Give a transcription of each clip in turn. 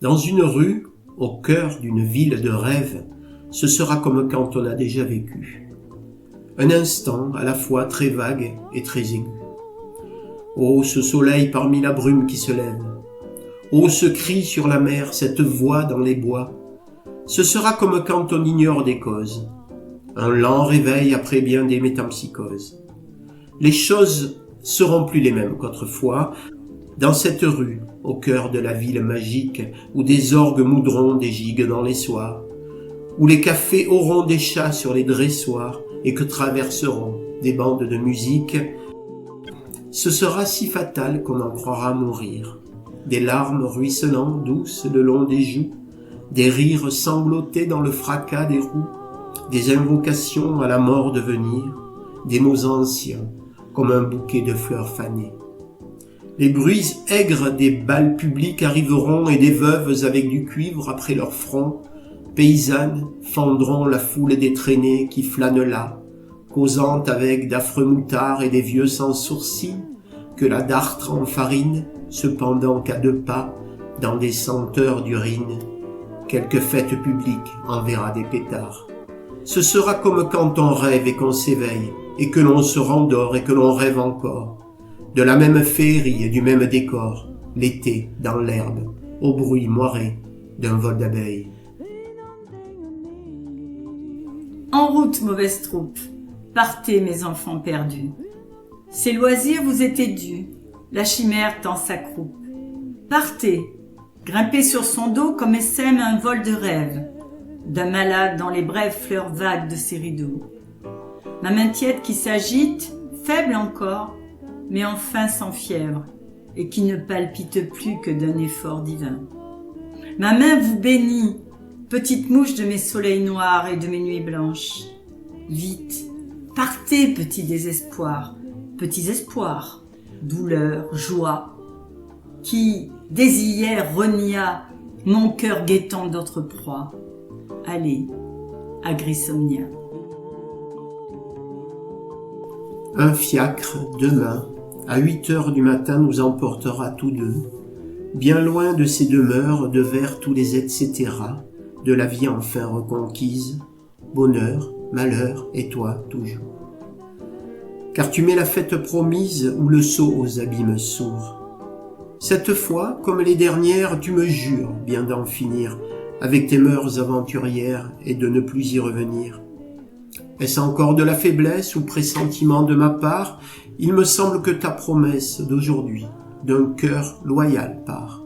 Dans une rue, au cœur d'une ville de rêve, ce sera comme quand on a déjà vécu. Un instant à la fois très vague et très aigu. Oh, ce soleil parmi la brume qui se lève. Oh, ce cri sur la mer, cette voix dans les bois. Ce sera comme quand on ignore des causes. Un lent réveil après bien des métempsychoses. Les choses seront plus les mêmes qu'autrefois, dans cette rue, au cœur de la ville magique, où des orgues moudront des gigues dans les soirs, où les cafés auront des chats sur les dressoirs et que traverseront des bandes de musique. Ce sera si fatal qu'on en croira mourir. Des larmes ruisselant douces le long des joues, des rires sanglotés dans le fracas des roues, des invocations à la mort de venir, des mots anciens comme un bouquet de fleurs fanées. Les bruits aigres des bals publics arriveront et des veuves avec du cuivre après leur front, paysannes fendront la foule des traînées qui flânent là, causant avec d'affreux moutards et des vieux sans sourcils, que la dartre en farine, cependant qu'à 2 pas, dans des senteurs d'urine, quelque fête publique enverra des pétards. Ce sera comme quand on rêve et qu'on s'éveille, et que l'on se rendort et que l'on rêve encore, de la même féerie et du même décor, l'été dans l'herbe, au bruit moiré d'un vol d'abeilles. En route, mauvaise troupe, partez mes enfants perdus. Ces loisirs vous étaient dus, la chimère tend sa croupe. Partez, grimpez sur son dos comme essaime un vol de rêve, d'un malade dans les brèves fleurs vagues de ses rideaux. Ma main tiède qui s'agite, faible encore, mais enfin sans fièvre, et qui ne palpite plus que d'un effort divin. Ma main vous bénit, petite mouche de mes soleils noirs et de mes nuits blanches. Vite, partez, petit désespoir, petits espoirs, douleur, joie, qui, dès hier, renia mon cœur guettant d'autres proies. Allez, à Grisomnia. Un fiacre, demain, à 8h du matin nous emportera tous deux, bien loin de ces demeures, de vers tous les etc., de la vie enfin reconquise, bonheur, malheur, et toi toujours. Car tu mets la fête promise ou le saut aux abîmes sourds. Cette fois, comme les dernières, tu me jures bien d'en finir avec tes mœurs aventurières et de ne plus y revenir. Est-ce encore de la faiblesse ou pressentiment de ma part? Il me semble que ta promesse d'aujourd'hui, d'un cœur loyal part.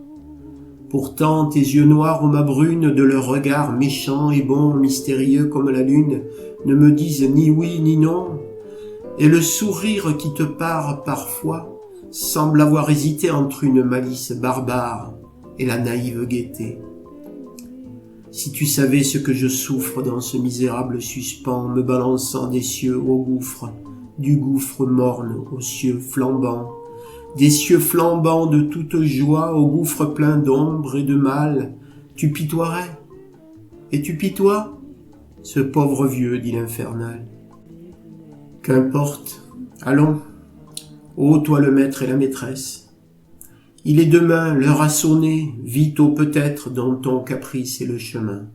Pourtant, tes yeux noirs aux ma brune, de leur regard méchant et bon, mystérieux comme la lune, ne me disent ni oui ni non. Et le sourire qui te part parfois semble avoir hésité entre une malice barbare et la naïve gaieté. Si tu savais ce que je souffre dans ce misérable suspens, me balançant des cieux au gouffre, du gouffre morne aux cieux flambants, des cieux flambants de toute joie au gouffre plein d'ombre et de mal, tu pitoierais. Et tu pitoies? Ce pauvre vieux, dit l'infernal. Qu'importe, allons, ô toi le maître et la maîtresse. Il est demain, l'heure a sonné, vite au peut-être dont ton caprice est le chemin.